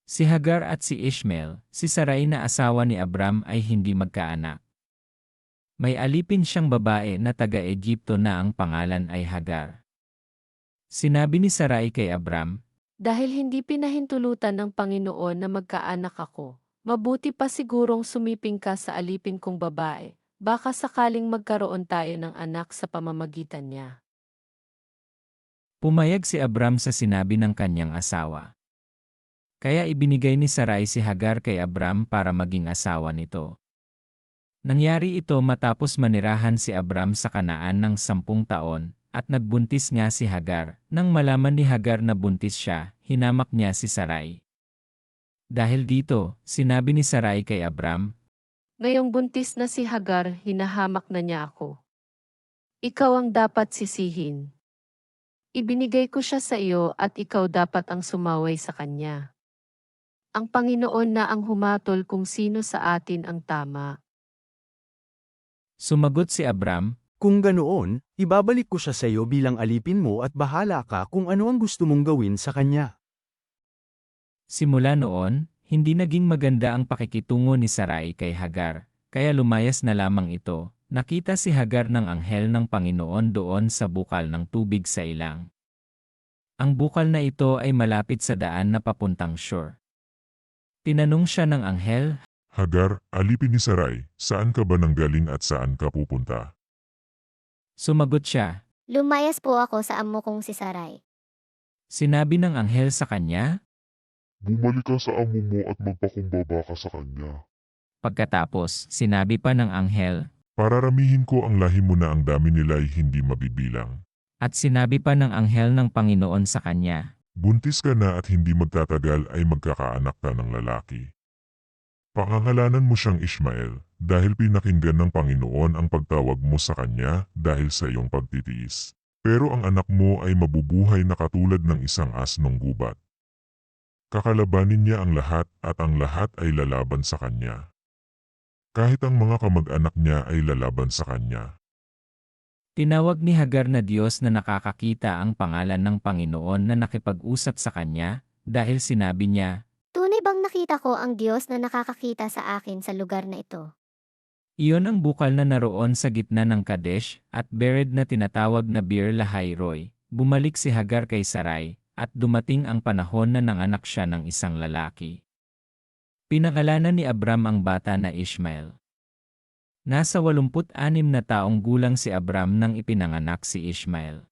Si Hagar at si Ishmael, si Sarai na asawa ni Abram ay hindi magkaanak. May alipin siyang babae na taga-Egypto na ang pangalan ay Hagar. Sinabi ni Sarai kay Abram, Dahil hindi pinahintulutan ng Panginoon na magkaanak ako, mabuti pa sigurong sumiping ka sa alipin kong babae, baka sakaling magkaroon tayo ng anak sa pamamagitan niya. pumayag si Abram sa sinabi ng kanyang asawa. Kaya ibinigay ni Sarai si Hagar kay Abram para maging asawa nito. Nangyari ito matapos manirahan si Abram sa Kanaan ng 10 taon, at nagbuntis nga si Hagar. Nang malaman ni Hagar na buntis siya, hinamak niya si Sarai. Dahil dito, sinabi ni Sarai kay Abram, Ngayong buntis na si Hagar, hinahamak na niya ako. Ikaw ang dapat sisihin. Ibinigay ko siya sa iyo at ikaw dapat ang sumaway sa kanya. Ang Panginoon na ang humatol kung sino sa atin ang tama. sumagot si Abram, Kung ganoon, ibabalik ko siya sa iyo bilang alipin mo at bahala ka kung ano ang gusto mong gawin sa kanya. simula noon, hindi naging maganda ang pakikitungo ni Sarai kay Hagar, kaya lumayas na lamang ito. Nakita si Hagar ng anghel ng Panginoon doon sa bukal ng tubig sa ilang. Ang bukal na ito ay malapit sa daan na papuntang shore. Tinanong siya ng anghel, Hagar, alipin ni Sarai, saan ka ba nanggaling at saan ka pupunta? sumagot siya. Lumayas po ako sa amo kong si Sarai. Sinabi ng anghel sa kanya, Bumalik ka sa amo mo at magpakumbaba ka sa kanya. pagkatapos sinabi pa ng anghel, Pararamihin ko ang lahi mo na ang dami nila ay hindi mabibilang. at sinabi pa ng anghel ng Panginoon sa kanya, Buntis ka na at hindi magtatagal ay magkakaanak ka ng lalaki. Pangangalanan mo siyang Ishmael, dahil pinakinggan ng Panginoon ang pagtawag mo sa kanya dahil sa iyong pagtitiis. Pero ang anak mo ay mabubuhay na katulad ng isang asnong gubat. Kakalabanin niya ang lahat at ang lahat ay lalaban sa kanya. Kahit ang mga kamag-anak niya ay lalaban sa kanya. tinawag ni Hagar na Diyos na nakakakita ang pangalan ng Panginoon na nakipag-usap sa kanya, dahil sinabi niya, Tunay bang nakita ko ang Diyos na nakakakita sa akin sa lugar na ito? iyon ang bukal na naroon sa gitna ng Kadesh at Bered na tinatawag na Bir Lahai-Roi. Bumalik si Hagar kay Sarai, at dumating ang panahon na nanganak siya ng isang lalaki. Pinangalanan ni Abram ang bata na Ishmael. Nasa 86 na taong gulang si Abram nang ipinanganak si Ishmael.